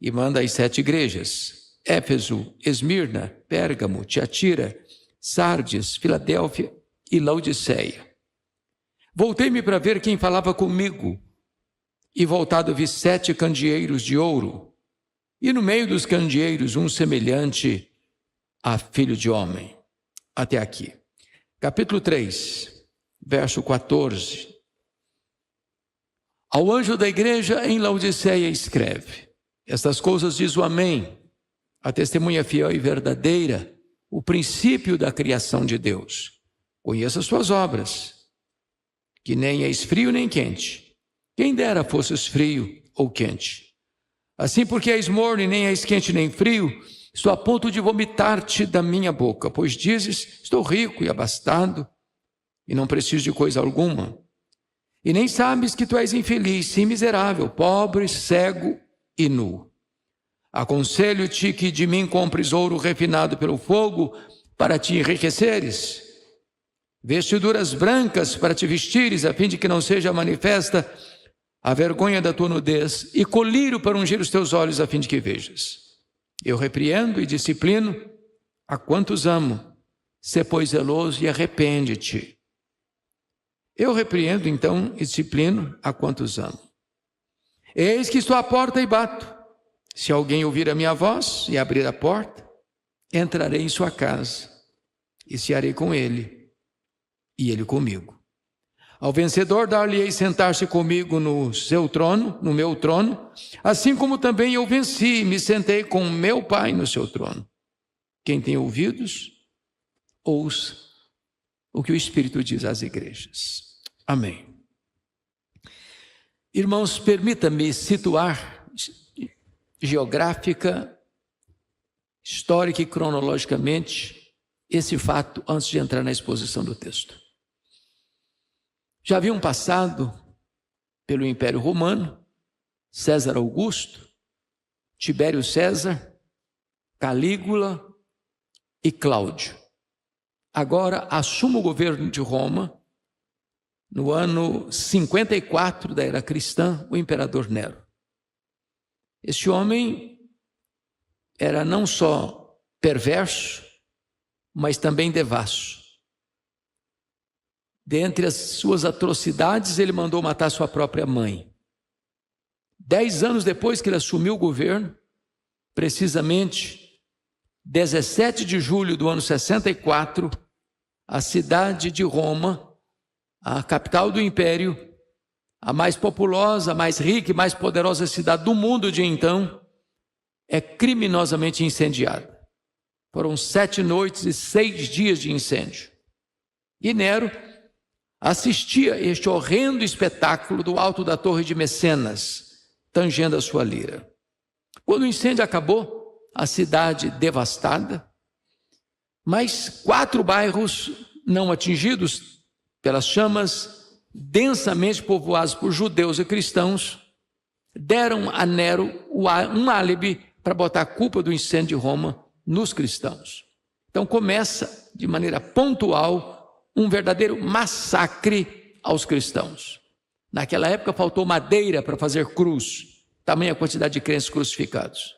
e manda às 7 igrejas: Éfeso, Esmirna, Pérgamo, Tiatira, Sardes, Filadélfia e Laodiceia. Voltei-me para ver quem falava comigo, e voltado vi 7 candeeiros de ouro, e no meio dos candeeiros um semelhante a filho de homem. Até aqui. Capítulo 3, verso 14. Ao anjo da igreja em Laodiceia escreve: estas coisas diz o Amém, a testemunha fiel e verdadeira, o princípio da criação de Deus. Conheça as suas obras, que nem és frio nem quente. Quem dera fosses frio ou quente. Assim, porque és morno e nem és quente nem frio, estou a ponto de vomitar-te da minha boca, pois dizes: estou rico e abastado, e não preciso de coisa alguma. E nem sabes que tu és infeliz, sim, miserável, pobre, cego e nu. Aconselho-te que de mim compres ouro refinado pelo fogo, para te enriqueceres, vestiduras brancas para te vestires, a fim de que não seja manifesta a vergonha da tua nudez, e colírio para ungir os teus olhos, a fim de que vejas. Eu repreendo e disciplino a quantos amo. Sê, pois, zeloso e arrepende-te. Eu repreendo, então, e disciplino a quantos amo. Eis que estou à porta e bato. Se alguém ouvir a minha voz e abrir a porta, entrarei em sua casa e cearei com ele, e ele comigo. Ao vencedor dar-lhe-ei sentar-se comigo no seu trono, no meu trono, assim como também eu venci e me sentei com meu Pai no seu trono. Quem tem ouvidos, ouça o que o Espírito diz às igrejas. Amém. Irmãos, permita-me situar geográfica, histórica e cronologicamente esse fato antes de entrar na exposição do texto. Já haviam passado pelo Império Romano César Augusto, Tibério César, Calígula e Cláudio. Agora assume o governo de Roma, no ano 54 da era cristã, o imperador Nero. Este homem era não só perverso, mas também devasso. Dentre as suas atrocidades, ele mandou matar sua própria mãe. 10 anos depois que ele assumiu o governo, precisamente 17 de julho do ano 64, a cidade de Roma, a capital do império, a mais populosa, a mais rica e mais poderosa cidade do mundo de então, é criminosamente incendiada. Foram 7 noites e 6 dias de incêndio. E Nero assistia este horrendo espetáculo do alto da torre de Mecenas, tangendo a sua lira. Quando o incêndio acabou, a cidade devastada, mas 4 bairros não atingidos pelas chamas, densamente povoados por judeus e cristãos, deram a Nero um álibi para botar a culpa do incêndio de Roma nos cristãos. Então começa de maneira pontual um verdadeiro massacre aos cristãos. Naquela época faltou madeira para fazer cruz, tamanha quantidade de crentes crucificados.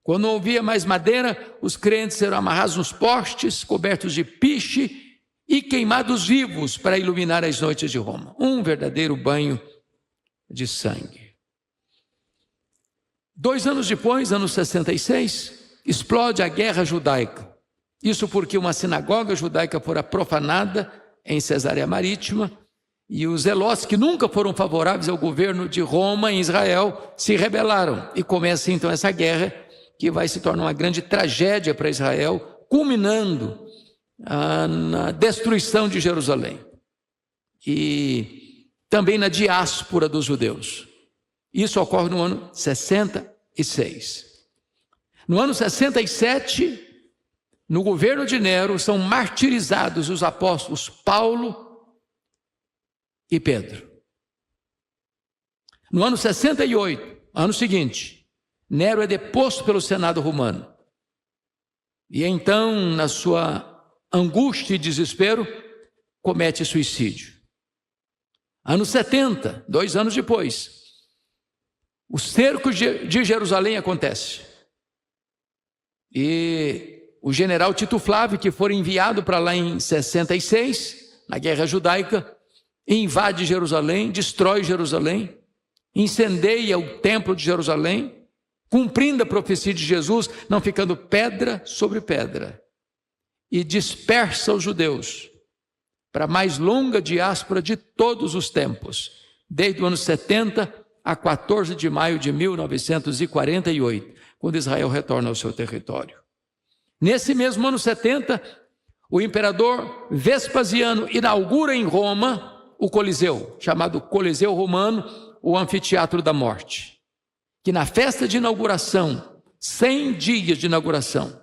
Quando não havia mais madeira, os crentes eram amarrados nos postes, cobertos de piche e queimados vivos para iluminar as noites de Roma. Um verdadeiro banho de sangue. 2 anos depois, ano 66, explode a guerra judaica. Isso porque uma sinagoga judaica fora profanada em Cesareia Marítima, e os zelotes, que nunca foram favoráveis ao governo de Roma em Israel, se rebelaram. E começa então essa guerra, que vai se tornar uma grande tragédia para Israel, culminando na destruição de Jerusalém e também na diáspora dos judeus. Isso ocorre no ano 66. No ano 67, no governo de Nero, são martirizados os apóstolos Paulo e Pedro. No ano 68, ano seguinte, Nero é deposto pelo Senado romano. E então, na sua angústia e desespero, comete suicídio. Ano 70, 2 anos depois, o cerco de Jerusalém acontece. E o general Tito Flávio, que foi enviado para lá em 66, na Guerra Judaica, invade Jerusalém, destrói Jerusalém, incendeia o templo de Jerusalém, cumprindo a profecia de Jesus, não ficando pedra sobre pedra, e dispersa os judeus para a mais longa diáspora de todos os tempos, desde o ano 70 a 14 de maio de 1948, quando Israel retorna ao seu território. Nesse mesmo ano 70, o imperador Vespasiano inaugura em Roma o Coliseu, chamado Coliseu Romano, o Anfiteatro da Morte, que na festa de inauguração, 100 dias de inauguração,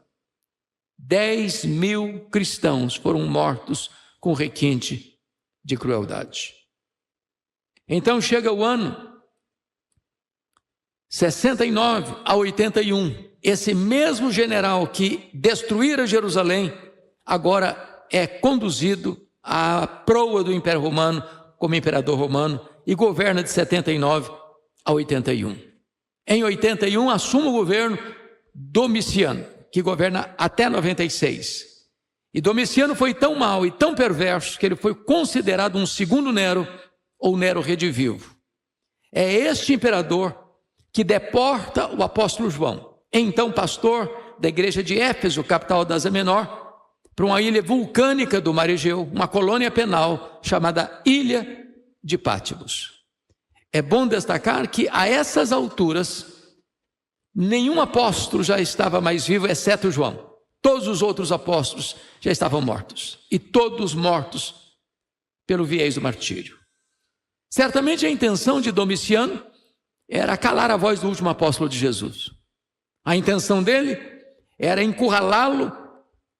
10.000 cristãos foram mortos com requinte de crueldade. Então chega o ano 69 a 81, esse mesmo general que destruíra Jerusalém, agora é conduzido à proa do Império Romano como imperador romano e governa de 79 a 81. Em 81 assume o governo Domiciano, que governa até 96. E Domiciano foi tão mau e tão perverso que ele foi considerado um segundo Nero ou Nero redivivo. É este imperador que deporta o apóstolo João, então pastor da igreja de Éfeso, capital da Ásia Menor, para uma ilha vulcânica do Mar Egeu, uma colônia penal chamada Ilha de Pátmos. É bom destacar que a essas alturas, nenhum apóstolo já estava mais vivo, exceto João. Todos os outros apóstolos já estavam mortos, e todos mortos pelo viés do martírio. Certamente a intenção de Domiciano era calar a voz do último apóstolo de Jesus. A intenção dele era encurralá-lo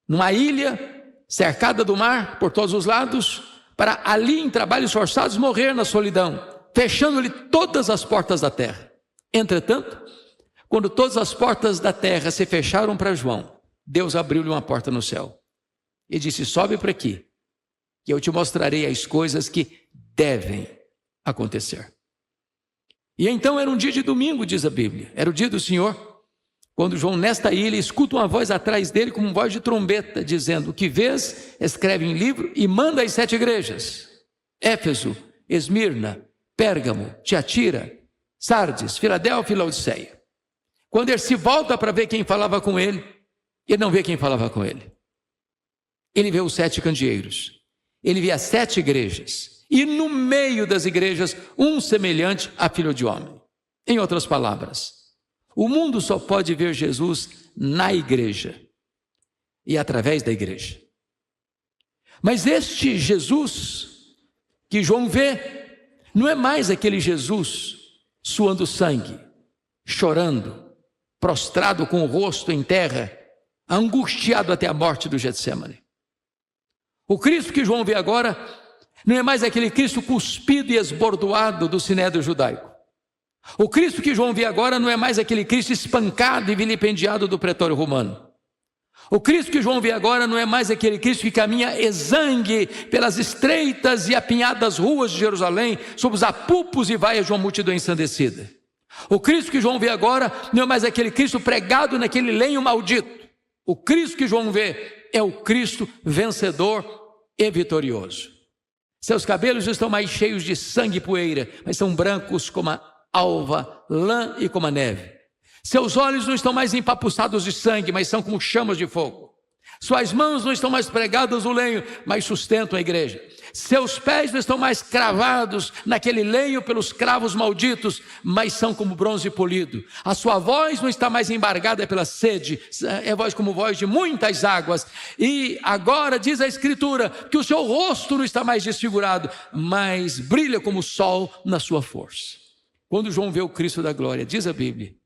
numa ilha cercada do mar por todos os lados, para ali em trabalhos forçados morrer na solidão, fechando-lhe todas as portas da terra. Entretanto, quando todas as portas da terra se fecharam para João, Deus abriu-lhe uma porta no céu e disse: sobe para aqui, que eu te mostrarei as coisas que devem acontecer. E então era um dia de domingo, diz a Bíblia, era o dia do Senhor, quando João nesta ilha escuta uma voz atrás dele como uma voz de trombeta, dizendo: o que vês, escreve em livro e manda às 7 igrejas, Éfeso, Esmirna, Pérgamo, Tiatira, Sardes, Filadélfia e Laodiceia. Quando ele se volta para ver quem falava com ele, ele não vê quem falava com ele. Ele vê os 7 candeeiros, ele vê as 7 igrejas, e no meio das igrejas, um semelhante a filho de homem. Em outras palavras, o mundo só pode ver Jesus na igreja e através da igreja. Mas este Jesus que João vê, não é mais aquele Jesus suando sangue, chorando, prostrado com o rosto em terra, angustiado até a morte do Getsêmani. O Cristo que João vê agora não é mais aquele Cristo cuspido e esbordoado do sinédrio judaico. O Cristo que João vê agora não é mais aquele Cristo espancado e vilipendiado do pretório romano. O Cristo que João vê agora não é mais aquele Cristo que caminha exangue pelas estreitas e apinhadas ruas de Jerusalém, sob os apupos e vaias de uma multidão ensandecida. O Cristo que João vê agora não é mais aquele Cristo pregado naquele lenho maldito. O Cristo que João vê é o Cristo vencedor e vitorioso. Seus cabelos não estão mais cheios de sangue e poeira, mas são brancos como a alva, lã e como a neve. Seus olhos não estão mais empapuçados de sangue, mas são como chamas de fogo. Suas mãos não estão mais pregadas no lenho, mas sustentam a igreja. Seus pés não estão mais cravados naquele lenho pelos cravos malditos, mas são como bronze polido. A sua voz não está mais embargada pela sede, é voz como voz de muitas águas. E agora diz a Escritura que o seu rosto não está mais desfigurado, mas brilha como o sol na sua força. Quando João vê o Cristo da glória, diz a Bíblia,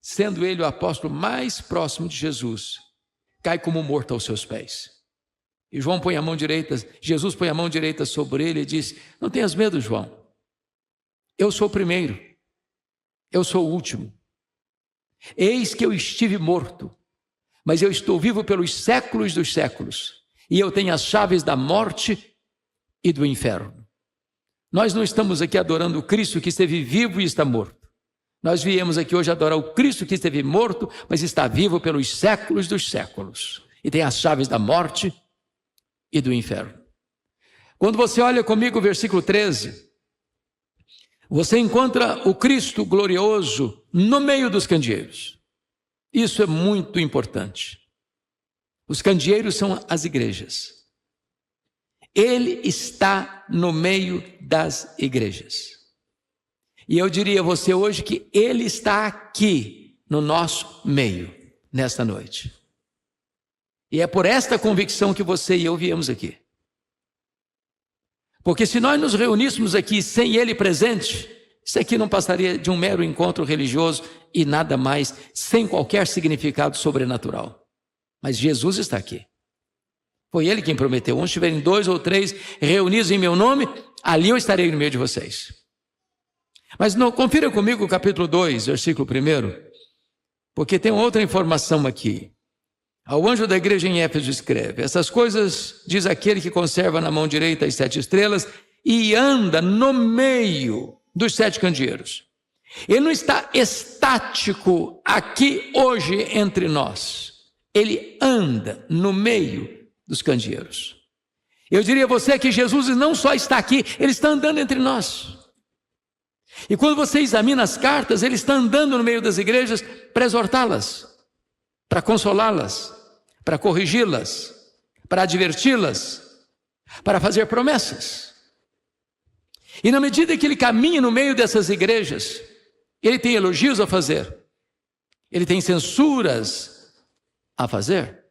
sendo ele o apóstolo mais próximo de Jesus, cai como morto aos seus pés. E João põe a mão direita, Jesus põe a mão direita sobre ele e diz: não tenhas medo, João, eu sou o primeiro, eu sou o último. Eis que eu estive morto, mas eu estou vivo pelos séculos dos séculos, e eu tenho as chaves da morte e do inferno. Nós não estamos aqui adorando o Cristo que esteve vivo e está morto. Nós viemos aqui hoje adorar o Cristo que esteve morto, mas está vivo pelos séculos dos séculos. E tem as chaves da morte e do inferno. Quando você olha comigo o versículo 13, você encontra o Cristo glorioso no meio dos candeeiros. Isso é muito importante. Os candeeiros são as igrejas. Ele está no meio das igrejas. E eu diria a você hoje que Ele está aqui no nosso meio, nesta noite. E é por esta convicção que você e eu viemos aqui. Porque se nós nos reuníssemos aqui sem Ele presente, isso aqui não passaria de um mero encontro religioso e nada mais, sem qualquer significado sobrenatural. Mas Jesus está aqui. Foi Ele quem prometeu: onde estiverem 2 ou 3 reunidos em meu nome, ali eu estarei no meio de vocês. Mas não, confira comigo o capítulo 2, versículo 1, porque tem outra informação aqui. Ao anjo da igreja em Éfeso escreve: essas coisas diz aquele que conserva na mão direita as 7 estrelas e anda no meio dos 7 candeeiros. Ele não está estático aqui hoje entre nós. Ele anda no meio dos candeeiros. Eu diria a você que Jesus não só está aqui, Ele está andando entre nós. E quando você examina as cartas, Ele está andando no meio das igrejas para exortá-las, para consolá-las, para corrigi-las, para adverti-las, para fazer promessas. E na medida que Ele caminha no meio dessas igrejas, Ele tem elogios a fazer, Ele tem censuras a fazer.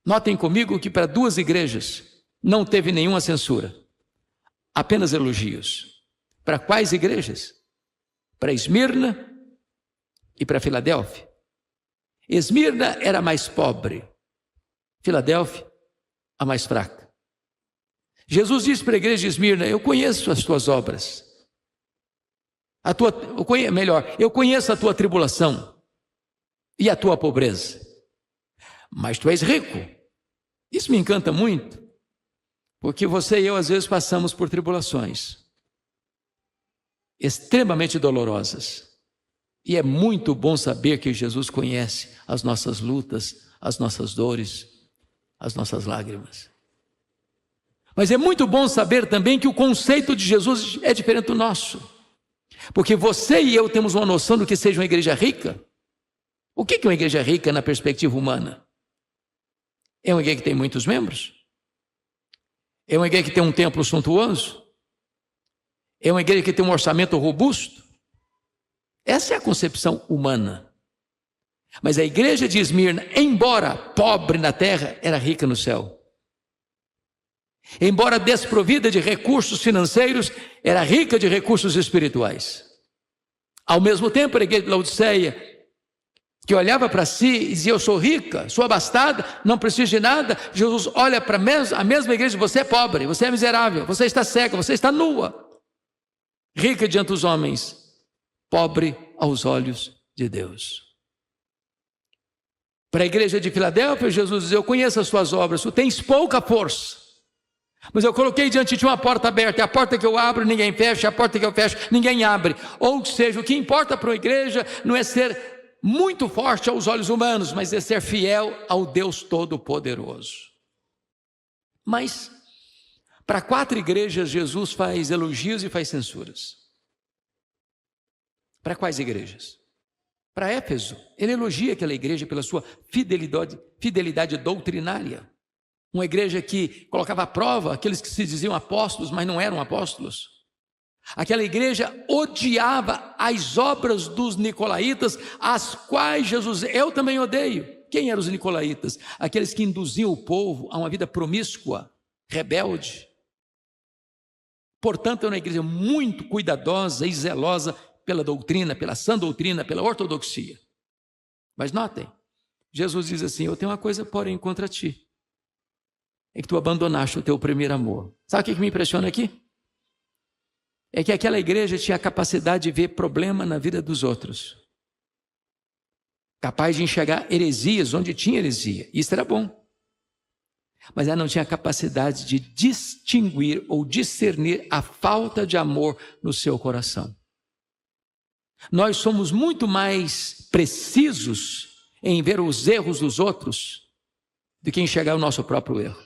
Notem comigo que para 2 igrejas não teve nenhuma censura, apenas elogios. Para quais igrejas? Para Esmirna e para Filadélfia. Esmirna era a mais pobre, Filadélfia a mais fraca. Jesus disse para a igreja de Esmirna: eu conheço as tuas obras, eu conheço a tua tribulação e a tua pobreza, mas tu és rico. Isso me encanta muito, porque você e eu às vezes passamos por tribulações extremamente dolorosas. E é muito bom saber que Jesus conhece as nossas lutas, as nossas dores, as nossas lágrimas. Mas é muito bom saber também que o conceito de Jesus é diferente do nosso. Porque você e eu temos uma noção do que seja uma igreja rica. O que é uma igreja rica na perspectiva humana? É uma igreja que tem muitos membros? É uma igreja que tem um templo suntuoso? É uma igreja que tem um orçamento robusto? Essa é a concepção humana. Mas a igreja de Esmirna, embora pobre na terra, era rica no céu. Embora desprovida de recursos financeiros, era rica de recursos espirituais. Ao mesmo tempo, a igreja de Laodiceia, que olhava para si e dizia: eu sou rica, sou abastada, não preciso de nada. Jesus olha para a mesma igreja: você é pobre, você é miserável, você está cega, você está nua. Rica diante dos homens, pobre aos olhos de Deus. Para a igreja de Filadélfia, Jesus diz: eu conheço as suas obras, tu tens pouca força, mas eu coloquei diante de ti uma porta aberta, e a porta que eu abro ninguém fecha, a porta que eu fecho ninguém abre. Ou seja, o que importa para uma igreja não é ser muito forte aos olhos humanos, mas é ser fiel ao Deus Todo-Poderoso. Mas para 4 igrejas Jesus faz elogios e faz censuras. Para quais igrejas? Para Éfeso, ele elogia aquela igreja pela sua fidelidade doutrinária. Uma igreja que colocava à prova aqueles que se diziam apóstolos, mas não eram apóstolos. Aquela igreja odiava as obras dos nicolaítas, as quais Jesus, eu também odeio. Quem eram os nicolaítas? Aqueles que induziam o povo a uma vida promíscua, rebelde. Portanto, é uma igreja muito cuidadosa e zelosa pela doutrina, pela sã doutrina, pela ortodoxia. Mas notem, Jesus diz assim: eu tenho uma coisa, porém, contra ti. É que tu abandonaste o teu primeiro amor. Sabe o que me impressiona aqui? É que aquela igreja tinha a capacidade de ver problema na vida dos outros. Capaz de enxergar heresias onde tinha heresia. Isso era bom. Mas ela não tinha a capacidade de distinguir ou discernir a falta de amor no seu coração. Nós somos muito mais precisos em ver os erros dos outros do que enxergar o nosso próprio erro.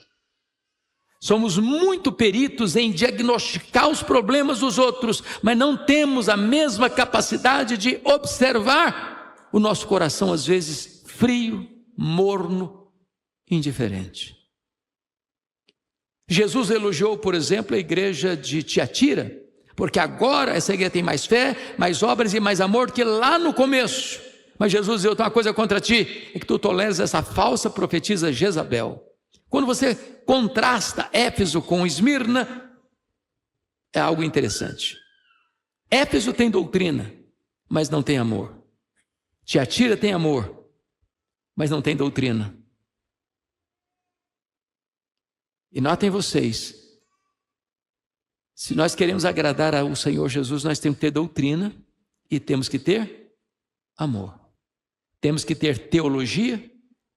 Somos muito peritos em diagnosticar os problemas dos outros, mas não temos a mesma capacidade de observar o nosso coração, às vezes frio, morno, indiferente. Jesus elogiou, por exemplo, a igreja de Tiatira, porque agora essa igreja tem mais fé, mais obras e mais amor que lá no começo. Mas Jesus disse: eu tenho uma coisa contra ti, é que tu toleras essa falsa profetisa Jezabel. Quando você contrasta Éfeso com Esmirna, é algo interessante. Éfeso tem doutrina, mas não tem amor. Tiatira tem amor, mas não tem doutrina. E notem vocês, se nós queremos agradar ao Senhor Jesus, nós temos que ter doutrina e temos que ter amor. Temos que ter teologia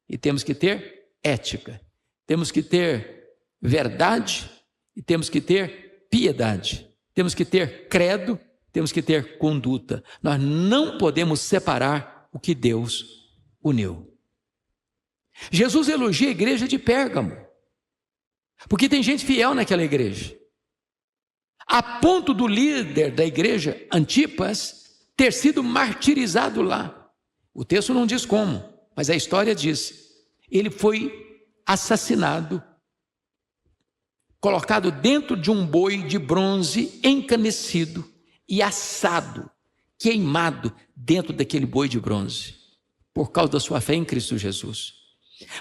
e temos que ter ética. Temos que ter verdade e temos que ter piedade. Temos que ter credo, temos que ter conduta. Nós não podemos separar o que Deus uniu. Jesus elogia a igreja de Pérgamo, porque tem gente fiel naquela igreja, a ponto do líder da igreja, Antipas, ter sido martirizado lá. O texto não diz como, mas a história diz. Ele foi assassinado, colocado dentro de um boi de bronze encanecido e assado, queimado dentro daquele boi de bronze, por causa da sua fé em Cristo Jesus.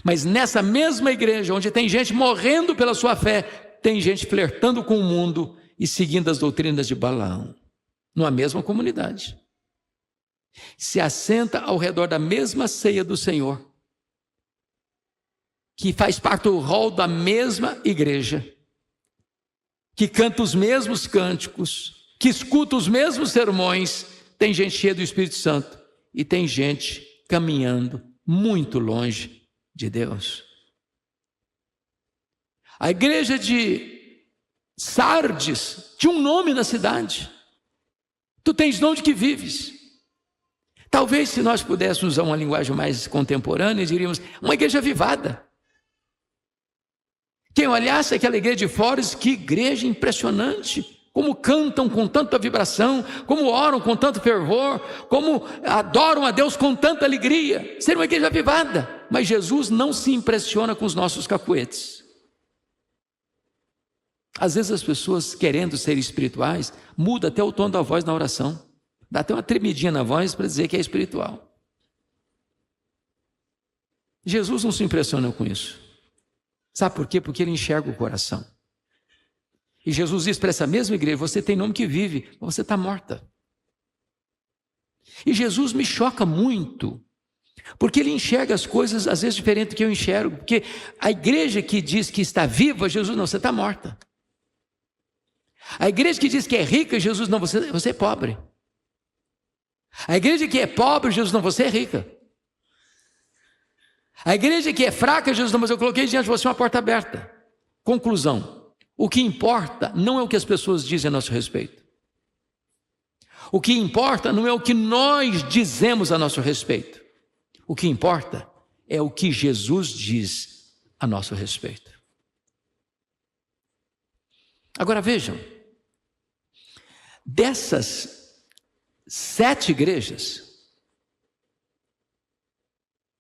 Mas nessa mesma igreja, onde tem gente morrendo pela sua fé, tem gente flertando com o mundo e seguindo as doutrinas de Balaão, numa mesma comunidade. Se assenta ao redor da mesma ceia do Senhor, que faz parte do rol da mesma igreja, que canta os mesmos cânticos, que escuta os mesmos sermões. Tem gente cheia do Espírito Santo e tem gente caminhando muito longe de Deus. A igreja de Sardes tinha um nome na cidade. Tu tens nome de que vives. Talvez, se nós pudéssemos usar uma linguagem mais contemporânea, diríamos uma igreja avivada. Quem olhasse aquela igreja de fora, diz: que igreja impressionante, como cantam com tanta vibração, como oram com tanto fervor, como adoram a Deus com tanta alegria. Seria uma igreja avivada. Mas Jesus não se impressiona com os nossos cacuetes. Às vezes as pessoas, querendo ser espirituais, mudam até o tom da voz na oração, dá até uma tremidinha na voz para dizer que é espiritual. Jesus não se impressiona com isso. Sabe por quê? Porque ele enxerga o coração. E Jesus diz para essa mesma igreja: você tem nome que vive, mas você está morta. E Jesus me choca muito, porque ele enxerga as coisas às vezes diferente do que eu enxergo. Porque a igreja que diz que está viva, Jesus: não, você está morta. A igreja que diz que é rica, Jesus: não, você é pobre. A igreja que é pobre, Jesus: não, você é rica. A igreja que é fraca, Jesus: não, mas eu coloquei diante de você uma porta aberta. Conclusão: o que importa não é o que as pessoas dizem a nosso respeito. O que importa não é o que nós dizemos a nosso respeito. O que importa é o que Jesus diz a nosso respeito. Agora vejam, dessas 7 igrejas,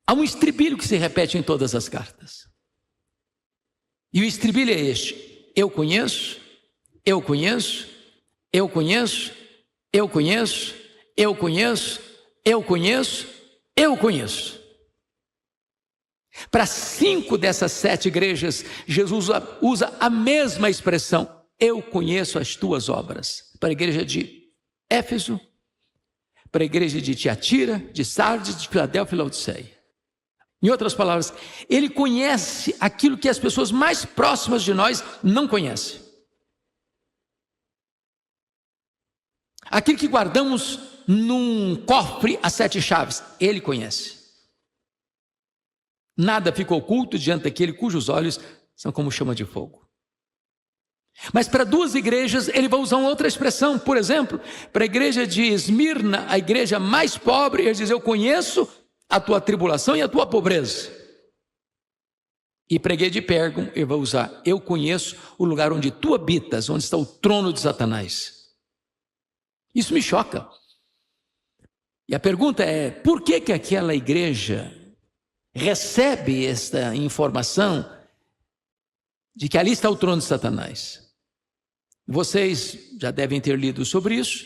há um estribilho que se repete em todas as cartas. E o estribilho é este: eu conheço, eu conheço, eu conheço, eu conheço, eu conheço, eu conheço, eu conheço. Para 5 dessas 7 igrejas, Jesus usa a mesma expressão: eu conheço as tuas obras. Para a igreja de Éfeso, para a igreja de Tiatira, de Sardes, de Filadélfia e Laodiceia. Em outras palavras, ele conhece aquilo que as pessoas mais próximas de nós não conhecem. Aquilo que guardamos num cofre a 7 chaves, ele conhece. Nada fica oculto diante daquele cujos olhos são como chama de fogo. Mas para duas igrejas ele vai usar uma outra expressão. Por exemplo, para a igreja de Esmirna, a igreja mais pobre, ele diz: eu conheço a tua tribulação e a tua pobreza. E para a igreja de Pérgamo ele vai usar: eu conheço o lugar onde tu habitas, onde está o trono de Satanás. Isso me choca. E a pergunta é: por que aquela igreja recebe esta informação de que ali está o trono de Satanás? Vocês já devem ter lido sobre isso,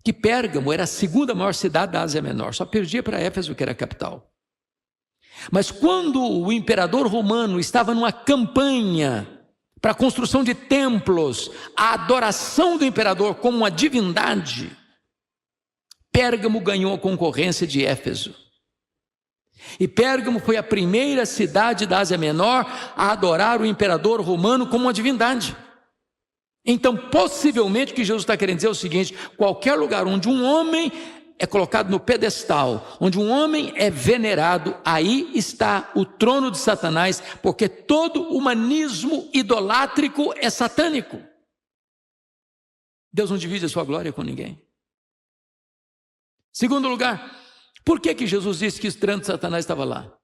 que Pérgamo era a segunda maior cidade da Ásia Menor, só perdia para Éfeso, que era a capital. Mas quando o imperador romano estava numa campanha para a construção de templos, a adoração do imperador como uma divindade, Pérgamo ganhou a concorrência de Éfeso. E Pérgamo foi a primeira cidade da Ásia Menor a adorar o imperador romano como uma divindade. Então, possivelmente, o que Jesus está querendo dizer é o seguinte: qualquer lugar onde um homem é colocado no pedestal, onde um homem é venerado, aí está o trono de Satanás, porque todo humanismo idolátrico é satânico. Deus não divide a sua glória com ninguém. Segundo lugar, por que Jesus disse que o trono de Satanás estava lá?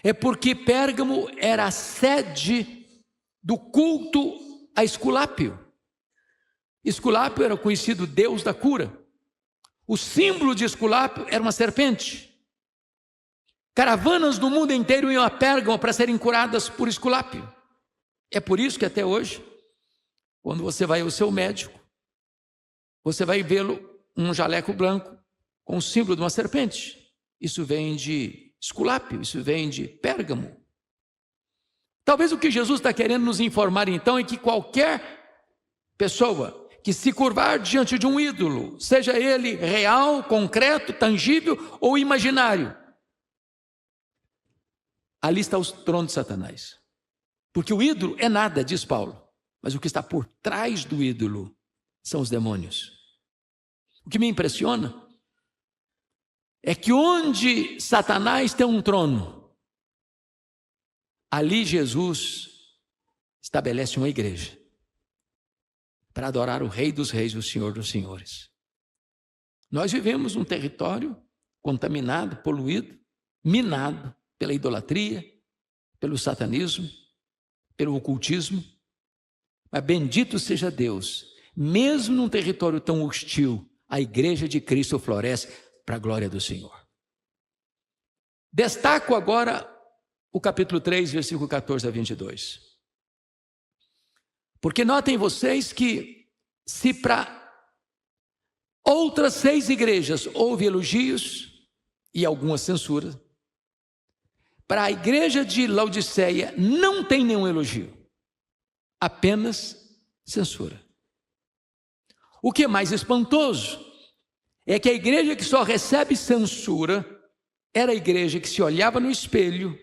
É porque Pérgamo era a sede do culto a Esculápio. Esculápio era o conhecido deus da cura. O símbolo de Esculápio era uma serpente. Caravanas do mundo inteiro iam a Pérgamo para serem curadas por Esculápio. É por isso que até hoje, quando você vai ao seu médico, você vai vê-lo um jaleco branco com o símbolo de uma serpente. Isso vem de Esculápio, isso vem de Pérgamo. Talvez o que Jesus está querendo nos informar então é que qualquer pessoa que se curvar diante de um ídolo, seja ele real, concreto, tangível ou imaginário, ali está o trono de Satanás. Porque o ídolo é nada, diz Paulo, mas o que está por trás do ídolo são os demônios. O que me impressiona é que onde Satanás tem um trono, ali Jesus estabelece uma igreja para adorar o Rei dos Reis, o Senhor dos Senhores. Nós vivemos num território contaminado, poluído, minado pela idolatria, pelo satanismo, pelo ocultismo. Mas bendito seja Deus, mesmo num território tão hostil, a igreja de Cristo floresce para a glória do Senhor. Destaco agora o capítulo 3, versículo 14 a 22. Porque notem vocês que se para outras 6 igrejas houve elogios e algumas censuras, para a igreja de Laodiceia não tem nenhum elogio, apenas censura. O que é mais espantoso é que a igreja que só recebe censura era a igreja que se olhava no espelho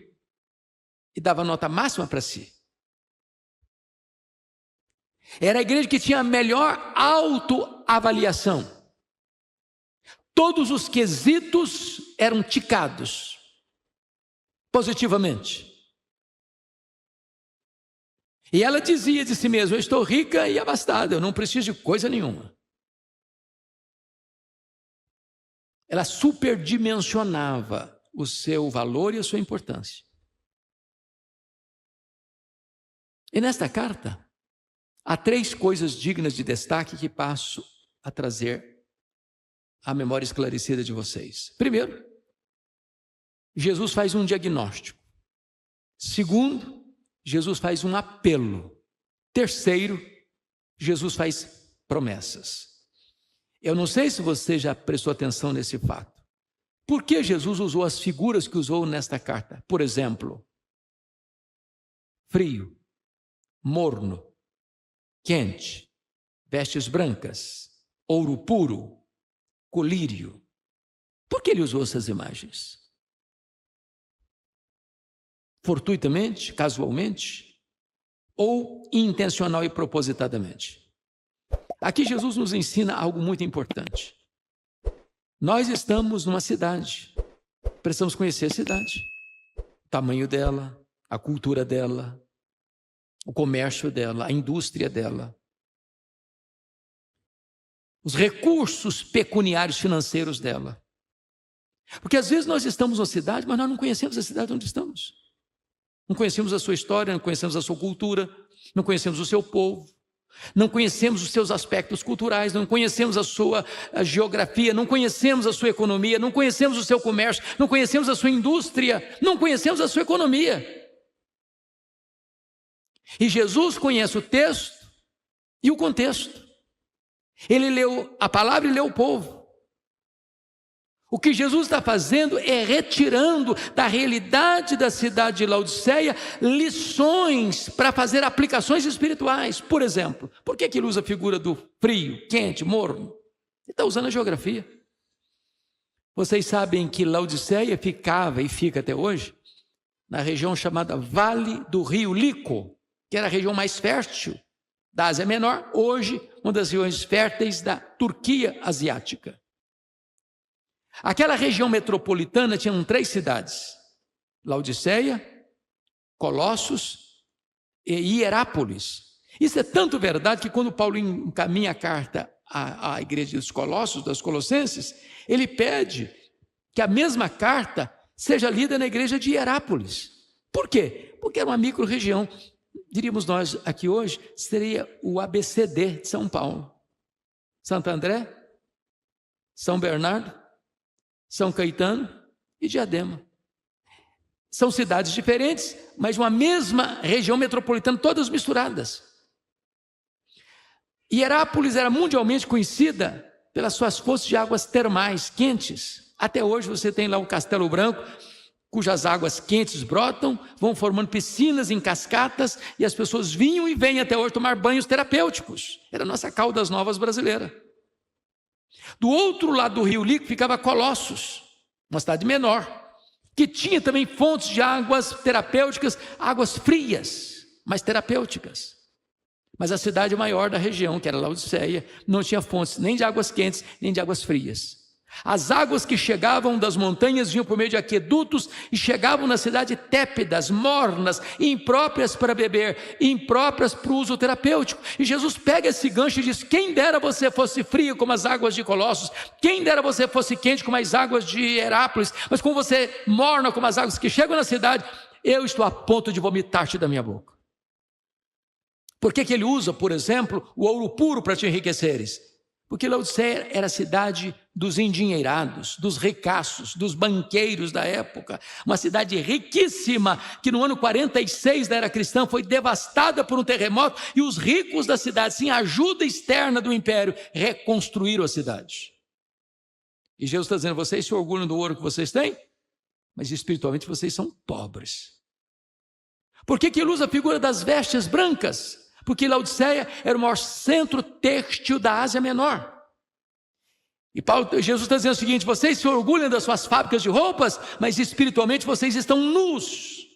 e dava nota máxima para si. Era a igreja que tinha a melhor autoavaliação. Todos os quesitos eram ticados positivamente. E ela dizia de si mesma: eu estou rica e abastada, eu não preciso de coisa nenhuma. Ela superdimensionava o seu valor e a sua importância. E nesta carta, há 3 coisas dignas de destaque que passo a trazer à memória esclarecida de vocês. Primeiro, Jesus faz um diagnóstico. Segundo, Jesus faz um apelo. Terceiro, Jesus faz promessas. Eu não sei se você já prestou atenção nesse fato. Por que Jesus usou as figuras que usou nesta carta? Por exemplo, frio, morno, quente, vestes brancas, ouro puro, colírio. Por que ele usou essas imagens? Fortuitamente, casualmente, ou intencional e propositadamente? Aqui Jesus nos ensina algo muito importante. Nós estamos numa cidade, precisamos conhecer a cidade, o tamanho dela, a cultura dela, o comércio dela, a indústria dela, os recursos pecuniários financeiros dela. Porque às vezes nós estamos numa cidade, mas nós não conhecemos a cidade onde estamos. Não conhecemos a sua história, não conhecemos a sua cultura, não conhecemos o seu povo, não conhecemos os seus aspectos culturais, não conhecemos a geografia, não conhecemos a sua economia, não conhecemos o seu comércio, não conhecemos a sua indústria, não conhecemos a sua economia. E Jesus conhece o texto e o contexto. Ele leu a palavra e leu o povo. O que Jesus está fazendo é retirando da realidade da cidade de Laodiceia lições para fazer aplicações espirituais. Por exemplo, por que ele usa a figura do frio, quente, morno? Ele está usando a geografia. Vocês sabem que Laodiceia ficava e fica até hoje na região chamada Vale do Rio Lico, que era a região mais fértil da Ásia Menor, hoje uma das regiões férteis da Turquia asiática. Aquela região metropolitana tinha 3 cidades: Laodiceia, Colossos e Hierápolis. Isso é tanto verdade que quando Paulo encaminha a carta à igreja dos Colossos, das Colossenses, ele pede que a mesma carta seja lida na igreja de Hierápolis. Por quê? Porque era uma micro-região. Diríamos nós aqui hoje, seria o ABCD de São Paulo. Santo André, São Bernardo, São Caetano e Diadema. São cidades diferentes, mas uma mesma região metropolitana, todas misturadas. Hierápolis era mundialmente conhecida pelas suas fontes de águas termais quentes. Até hoje você tem lá o Castelo Branco, cujas águas quentes brotam, vão formando piscinas em cascatas, e as pessoas vinham e vêm até hoje tomar banhos terapêuticos. Era a nossa Caldas Novas brasileira. Do outro lado do Rio Lico ficava Colossos, uma cidade menor, que tinha também fontes de águas terapêuticas, águas frias, mas terapêuticas. Mas a cidade maior da região, que era Laodiceia, não tinha fontes nem de águas quentes, nem de águas frias. As águas que chegavam das montanhas vinham por meio de aquedutos e chegavam na cidade tépidas, mornas, impróprias para beber, impróprias para o uso terapêutico. E Jesus pega esse gancho e diz: quem dera você fosse frio como as águas de Colossos, quem dera você fosse quente como as águas de Hierápolis, mas como você morna como as águas que chegam na cidade, eu estou a ponto de vomitar-te da minha boca. Por que ele usa, por exemplo, o ouro puro para te enriqueceres? Porque Laodiceia era a cidade dos endinheirados, dos ricaços, dos banqueiros da época. Uma cidade riquíssima, que no ano 46 da era cristã foi devastada por um terremoto, e os ricos da cidade, sem ajuda externa do império, reconstruíram a cidade. E Jesus está dizendo: vocês se orgulham do ouro que vocês têm, mas espiritualmente vocês são pobres. Por que ele usa a figura das vestes brancas? Porque Laodiceia era o maior centro têxtil da Ásia Menor. E Jesus está dizendo o seguinte: vocês se orgulham das suas fábricas de roupas, mas espiritualmente vocês estão nus.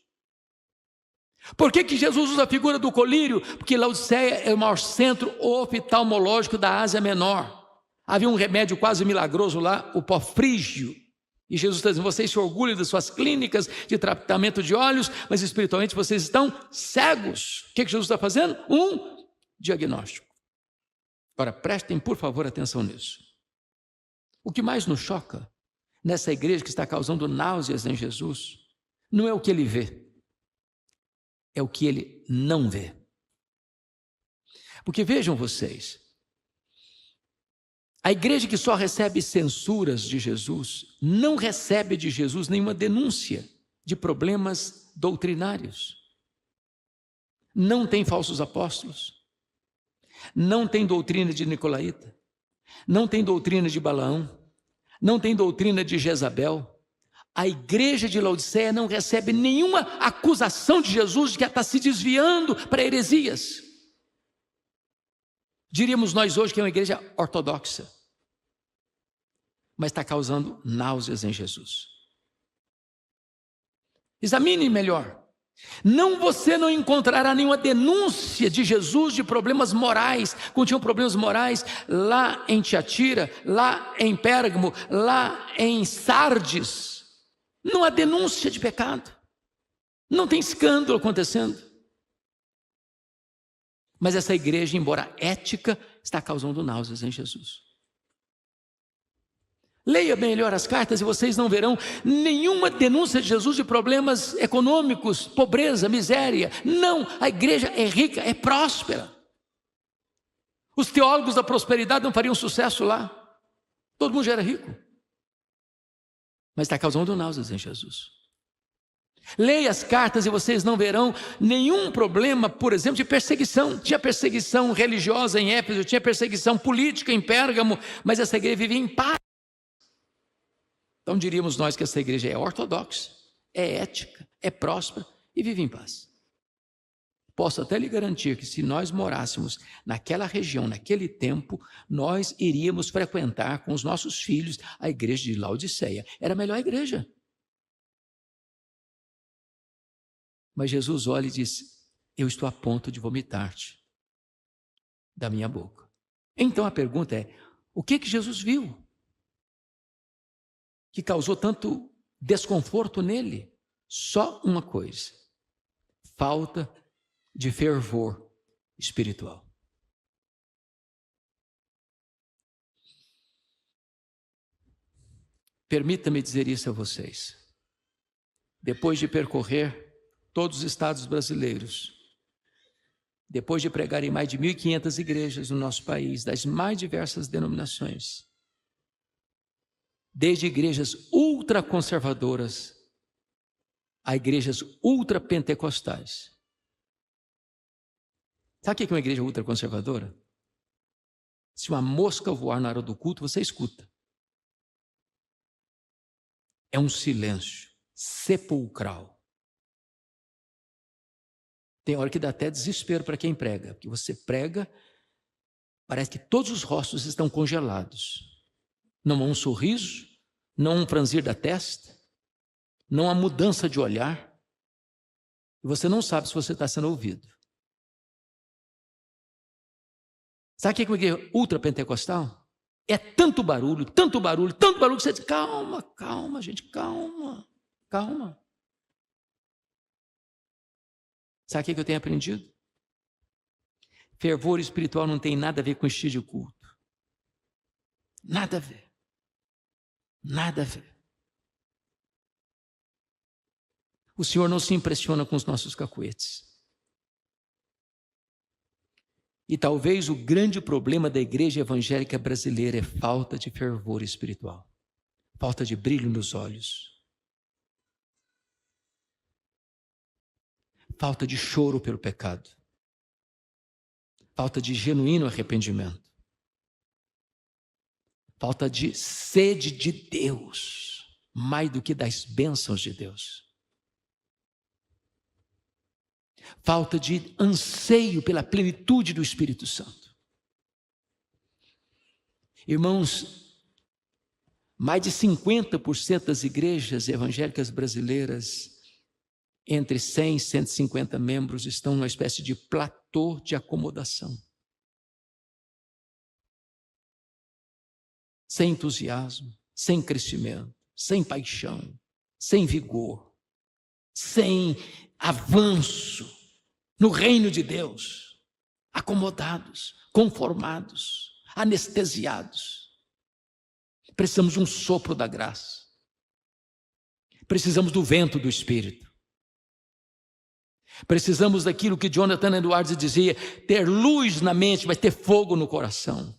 Por que Jesus usa a figura do colírio? Porque Laodiceia é o maior centro oftalmológico da Ásia Menor. Havia um remédio quase milagroso lá, o pó frígio. E Jesus está dizendo: vocês se orgulham das suas clínicas de tratamento de olhos, mas espiritualmente vocês estão cegos. O que Jesus está fazendo? Um diagnóstico. Agora, prestem por favor atenção nisso. O que mais nos choca nessa igreja que está causando náuseas em Jesus, não é o que ele vê, é o que ele não vê. Porque vejam vocês, a igreja que só recebe censuras de Jesus, não recebe de Jesus nenhuma denúncia de problemas doutrinários. Não tem falsos apóstolos, não tem doutrina de Nicolaíta, não tem doutrina de Balaão, não tem doutrina de Jezabel. A igreja de Laodiceia não recebe nenhuma acusação de Jesus de que ela está se desviando para heresias. Diríamos nós hoje que é uma igreja ortodoxa, mas está causando náuseas em Jesus. Examine melhor. Você não encontrará nenhuma denúncia de Jesus de problemas morais, continham problemas morais lá em Tiatira, lá em Pérgamo, lá em Sardes. Não há denúncia de pecado, não tem escândalo acontecendo. Mas essa igreja, embora ética, está causando náuseas em Jesus. Leia melhor as cartas e vocês não verão nenhuma denúncia de Jesus de problemas econômicos, pobreza, miséria. Não, a igreja é rica, é próspera. Os teólogos da prosperidade não fariam sucesso lá. Todo mundo já era rico. Mas está causando náuseas em Jesus. Leia as cartas e vocês não verão nenhum problema, por exemplo, de perseguição. Tinha perseguição religiosa em Éfeso, tinha perseguição política em Pérgamo, mas essa igreja vivia em paz. Então diríamos nós que essa igreja é ortodoxa, é ética, é próspera e vive em paz. Posso até lhe garantir que se nós morássemos naquela região, naquele tempo, nós iríamos frequentar com os nossos filhos a igreja de Laodiceia. Era a melhor igreja. Mas Jesus olha e diz: eu estou a ponto de vomitar-te da minha boca. Então a pergunta é: o que Jesus viu que causou tanto desconforto nele? Só uma coisa: falta de fervor espiritual. Permita-me dizer isso a vocês. Depois de percorrer todos os estados brasileiros, depois de pregar em mais de 1.500 igrejas no nosso país, das mais diversas denominações, desde igrejas ultraconservadoras a igrejas ultrapentecostais. Sabe o que é uma igreja ultraconservadora? Se uma mosca voar na hora do culto, você escuta. É um silêncio sepulcral. Tem hora que dá até desespero para quem prega, porque você prega, parece que todos os rostos estão congelados. Não há um sorriso, não há um franzir da testa, não há mudança de olhar, e você não sabe se você está sendo ouvido. Sabe o que é uma igreja ultrapentecostal? É tanto barulho, tanto barulho, tanto barulho, que você diz: calma, calma, gente, calma, calma. Sabe o que eu tenho aprendido? Fervor espiritual não tem nada a ver com estilo de culto. Nada a ver. Nada a ver. O Senhor não se impressiona com os nossos cacuetes. E talvez o grande problema da igreja evangélica brasileira é falta de fervor espiritual. Falta de brilho nos olhos. Falta de choro pelo pecado. Falta de genuíno arrependimento. Falta de sede de Deus, mais do que das bênçãos de Deus. Falta de anseio pela plenitude do Espírito Santo. Irmãos, mais de 50% das igrejas evangélicas brasileiras, entre 100 e 150 membros, estão numa espécie de platô de acomodação. Sem entusiasmo, sem crescimento, sem paixão, sem vigor, sem avanço no reino de Deus, acomodados, conformados, anestesiados. Precisamos de um sopro da graça. Precisamos do vento do Espírito. Precisamos daquilo que Jonathan Edwards dizia: ter luz na mente, mas ter fogo no coração.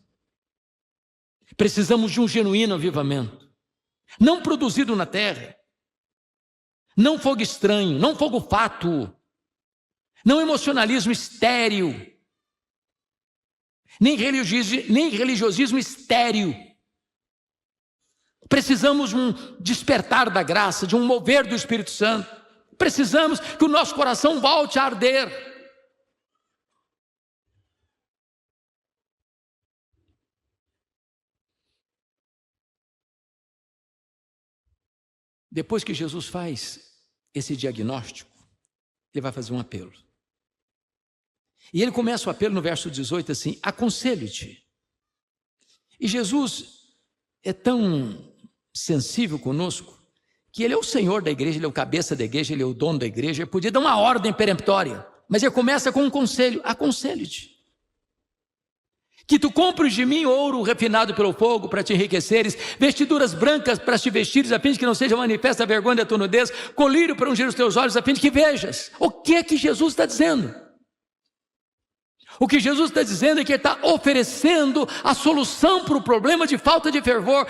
Precisamos de um genuíno avivamento, não produzido na terra, não fogo estranho, não fogo fátuo, não emocionalismo estéril, nem religiosismo estéril. Precisamos de um despertar da graça, de um mover do Espírito Santo. Precisamos que o nosso coração volte a arder. Depois que Jesus faz esse diagnóstico, ele vai fazer um apelo. E ele começa o apelo no verso 18 assim: aconselho-te. E Jesus é tão sensível conosco que ele é o Senhor da igreja, ele é o cabeça da igreja, ele é o dono da igreja, ele podia dar uma ordem peremptória: Mas ele começa com um conselho: aconselho-te. Que tu compres de mim ouro refinado pelo fogo para te enriqueceres, vestiduras brancas para te vestires, a fim de que não seja manifesta a vergonha da tua nudez, colírio para ungir os teus olhos, a fim de que vejas. O que é que Jesus está dizendo? O que Jesus está dizendo é que ele está oferecendo a solução para o problema de falta de fervor.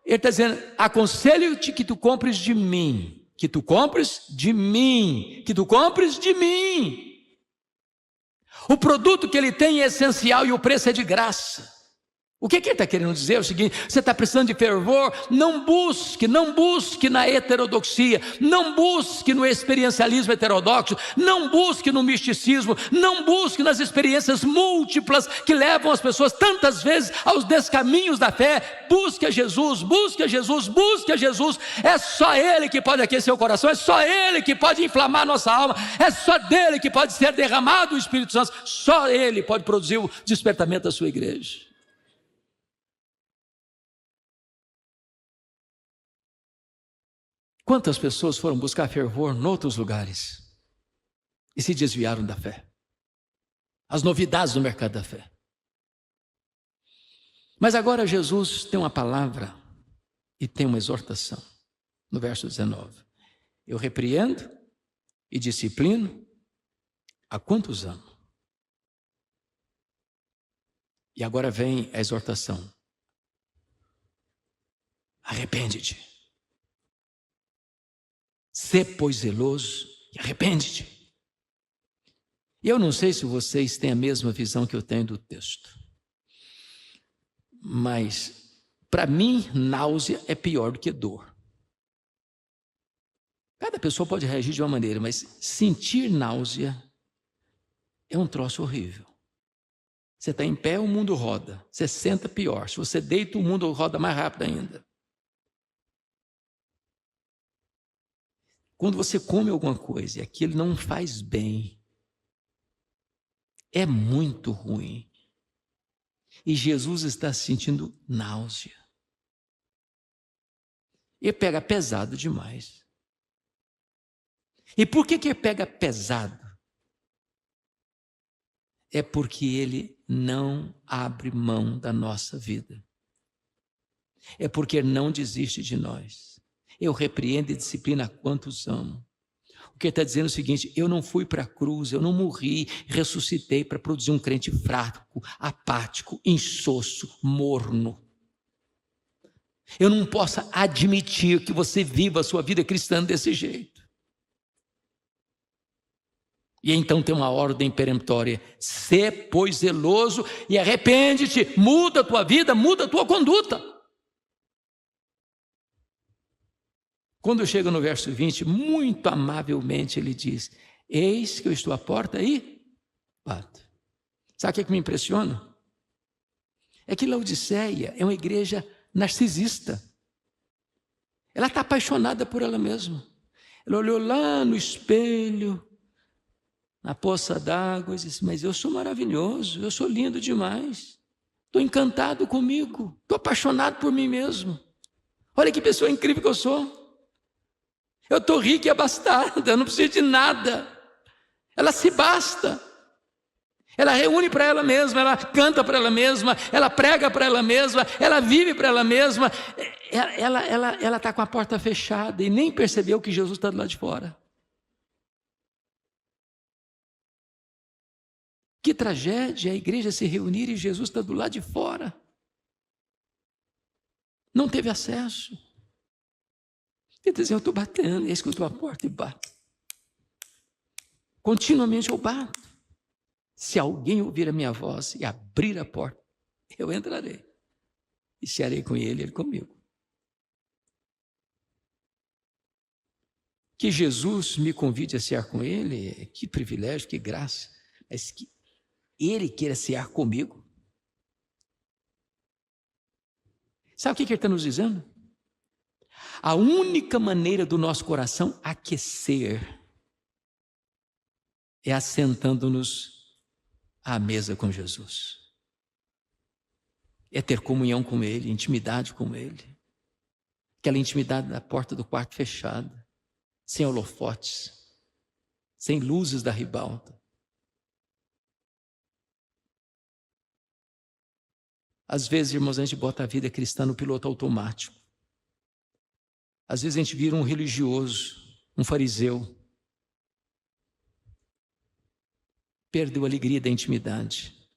Ele está dizendo: aconselho-te que tu compres de mim, que tu compres de mim, que tu compres de mim. O produto que ele tem é essencial e o preço é de graça. O que ele está querendo dizer é o seguinte: você está precisando de fervor, não busque na heterodoxia, não busque no experiencialismo heterodoxo, não busque no misticismo, não busque nas experiências múltiplas que levam as pessoas tantas vezes aos descaminhos da fé. Busque a Jesus, busque a Jesus, busque a Jesus. É só Ele que pode aquecer o coração, é só Ele que pode inflamar a nossa alma, é só dele que pode ser derramado o Espírito Santo, só Ele pode produzir o despertamento da sua igreja. Quantas pessoas foram buscar fervor em outros lugares e se desviaram da fé? As novidades do mercado da fé. Mas agora Jesus tem uma palavra e tem uma exortação. No verso 19: eu repreendo e disciplino a quantos amo. E agora vem a exortação: arrepende-te. Sê, pois, zeloso e arrepende-te. Eu não sei se vocês têm a mesma visão que eu tenho do texto, mas para mim náusea é pior do que dor. Cada pessoa pode reagir de uma maneira, mas sentir náusea é um troço horrível. Você está em pé, o mundo roda. Você senta, pior. Se você deita, o mundo roda mais rápido ainda. Quando você come alguma coisa e aquilo não faz bem, é muito ruim. E Jesus está sentindo náusea. Ele pega pesado demais. E por que ele pega pesado? É porque ele não abre mão da nossa vida. É porque ele não desiste de nós. Eu repreendo e disciplino a quantos amo. O que ele está dizendo é o seguinte: eu não fui para a cruz, eu não morri, ressuscitei para produzir um crente fraco, apático, insosso, morno. Eu não posso admitir que você viva a sua vida cristã desse jeito. E então tem uma ordem peremptória: sê, pois, zeloso e arrepende-te, muda a tua vida, muda a tua conduta. Quando chega no verso 20, muito amavelmente ele diz: eis que eu estou à porta e bato. Sabe o que me impressiona? É que Laodiceia é uma igreja narcisista. Ela está apaixonada por ela mesma. Ela olhou lá no espelho, na poça d'água, e disse: mas eu sou maravilhoso, eu sou lindo demais. Estou encantado comigo, estou apaixonado por mim mesmo. Olha que pessoa incrível que eu sou. Eu estou rica e abastada, eu não preciso de nada. Ela se basta. Ela reúne para ela mesma, ela canta para ela mesma, ela prega para ela mesma, ela vive para ela mesma. Ela está com a porta fechada e nem percebeu que Jesus está do lado de fora. Que tragédia a igreja se reunir e Jesus está do lado de fora. Não teve acesso. Ele diz: eu estou batendo, eis que eu estou à porta e bato. Continuamente eu bato. Se alguém ouvir a minha voz e abrir a porta, eu entrarei e cearei com ele, ele comigo. Que Jesus me convide a cear com ele, que privilégio, que graça, mas que ele queira cear comigo. Sabe o que ele está nos dizendo? A única maneira do nosso coração aquecer é assentando-nos à mesa com Jesus. É ter comunhão com Ele, intimidade com Ele. Aquela intimidade da porta do quarto fechada, sem holofotes, sem luzes da ribalta, Às vezes, irmãos, a gente bota a vida cristã no piloto automático. Às vezes a gente vira um religioso, um fariseu. Perdeu a alegria da intimidade.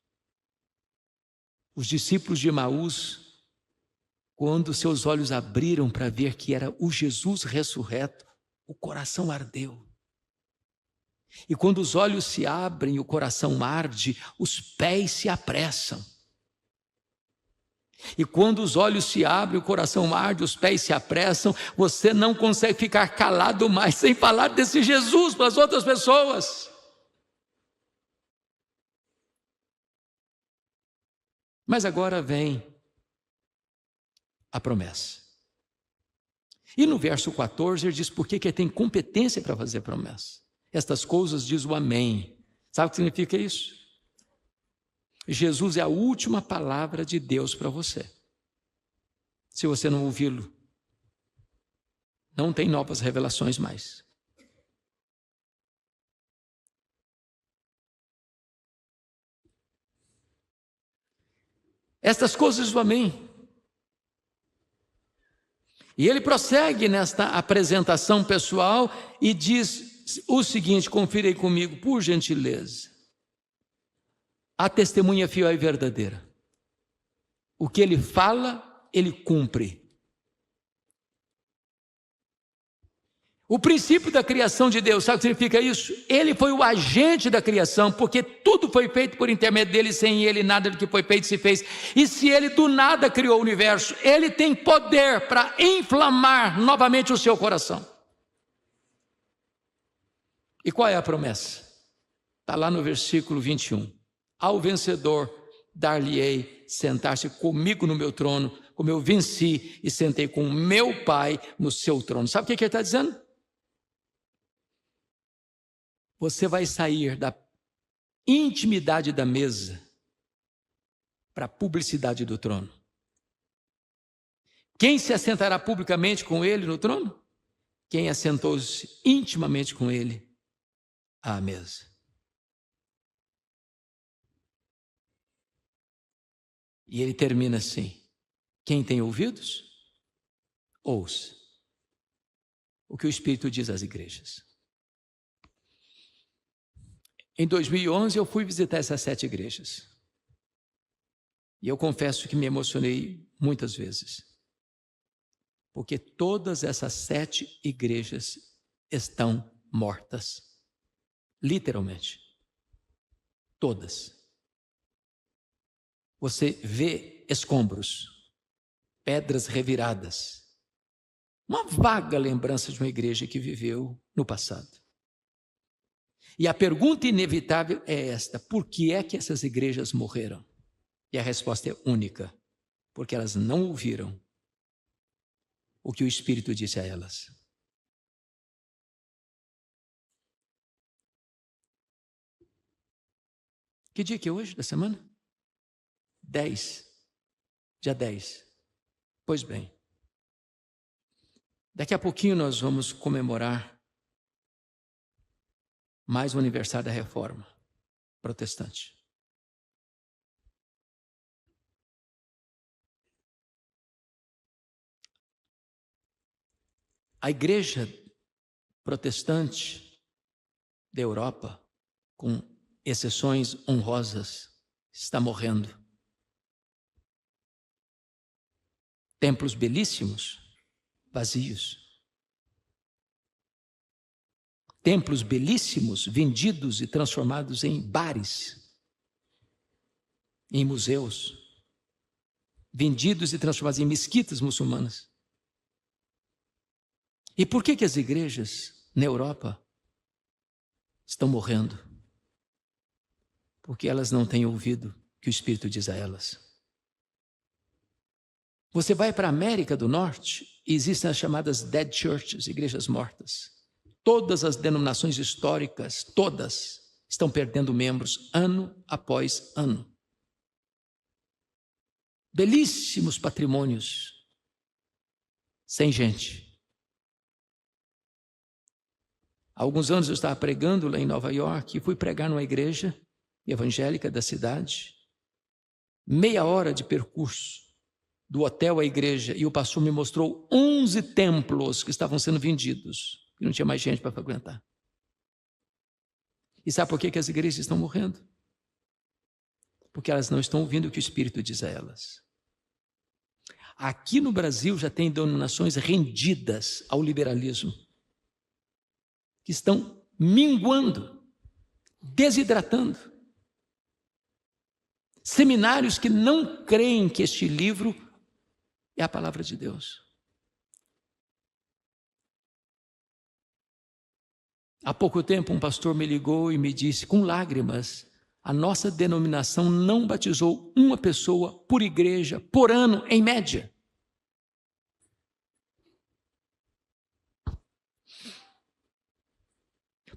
Os discípulos de Emaús, quando seus olhos abriram para ver que era o Jesus ressurreto, o coração ardeu. E quando os olhos se abrem e o coração arde, os pés se apressam. E quando os olhos se abrem, o coração arde, os pés se apressam, você não consegue ficar calado mais, sem falar desse Jesus para as outras pessoas. Mas agora vem a promessa. E no verso 14 ele diz por que ele tem competência para fazer promessa. Estas coisas diz o amém. Sabe o que significa isso? Jesus é a última palavra de Deus para você. Se você não ouvi-lo, não tem novas revelações mais. Estas coisas do amém. E ele prossegue nesta apresentação pessoal e diz o seguinte, confira aí comigo, por gentileza. A testemunha fiel e verdadeira. O que ele fala, ele cumpre. O princípio da criação de Deus, sabe o que significa isso? Ele foi o agente da criação, porque tudo foi feito por intermédio dele, sem ele nada do que foi feito se fez. E se ele do nada criou o universo, ele tem poder para inflamar novamente o seu coração. E qual é a promessa? Está lá no versículo 21. Ao vencedor dar-lhe-ei sentar-se comigo no meu trono, como eu venci e sentei com o meu Pai no seu trono. Sabe o que ele está dizendo? Você vai sair da intimidade da mesa para a publicidade do trono. Quem se assentará publicamente com ele no trono? Quem assentou-se intimamente com ele à mesa. E ele termina assim: quem tem ouvidos, ouça o que o Espírito diz às igrejas. Em 2011 eu fui visitar essas 7 igrejas. E eu confesso que me emocionei muitas vezes. Porque todas essas 7 igrejas estão mortas. Literalmente. Todas. Você vê escombros, pedras reviradas. Uma vaga lembrança de uma igreja que viveu no passado. E a pergunta inevitável é esta: por que é que essas igrejas morreram? E a resposta é única: porque elas não ouviram o que o Espírito disse a elas. Que dia que é hoje da semana? 10. Dia 10. Pois bem, daqui a pouquinho nós vamos comemorar mais um aniversário da Reforma Protestante. A igreja protestante da Europa, com exceções honrosas, está morrendo. Templos belíssimos, vazios. Templos belíssimos, vendidos e transformados em bares, em museus, vendidos e transformados em mesquitas muçulmanas. E por que as igrejas na Europa estão morrendo? Porque elas não têm ouvido o que o Espírito diz a elas. Você vai para a América do Norte e existem as chamadas dead churches, igrejas mortas. Todas as denominações históricas, todas, estão perdendo membros ano após ano. Belíssimos patrimônios, sem gente. Há alguns anos eu estava pregando lá em Nova York e fui pregar numa igreja evangélica da cidade. meia hora de percurso do hotel à igreja, e o pastor me mostrou 11 templos que estavam sendo vendidos, e não tinha mais gente para frequentar. E sabe por que as igrejas estão morrendo? Porque elas não estão ouvindo o que o Espírito diz a elas. Aqui no Brasil já tem denominações rendidas ao liberalismo, que estão minguando, desidratando. Seminários que não creem que este livro é a palavra de Deus. Há pouco tempo um pastor me ligou e me disse com lágrimas: a nossa denominação não batizou uma pessoa por igreja, por ano, em média.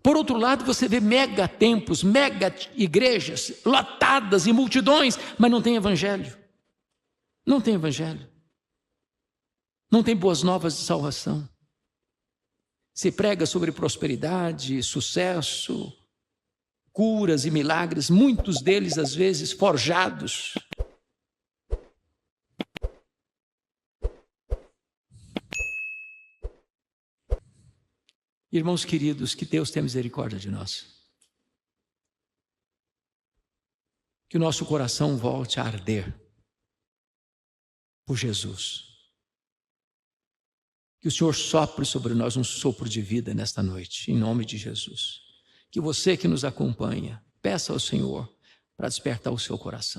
Por outro lado, você vê mega templos, mega igrejas, lotadas e multidões, mas não tem evangelho. Não tem evangelho. Não tem boas novas de salvação. Se prega sobre prosperidade, sucesso, curas e milagres, muitos deles às vezes forjados. Irmãos queridos, que Deus tenha misericórdia de nós. Que o nosso coração volte a arder por Jesus. Que o Senhor sopre sobre nós um sopro de vida nesta noite, em nome de Jesus. Que você que nos acompanha, peça ao Senhor para despertar o seu coração.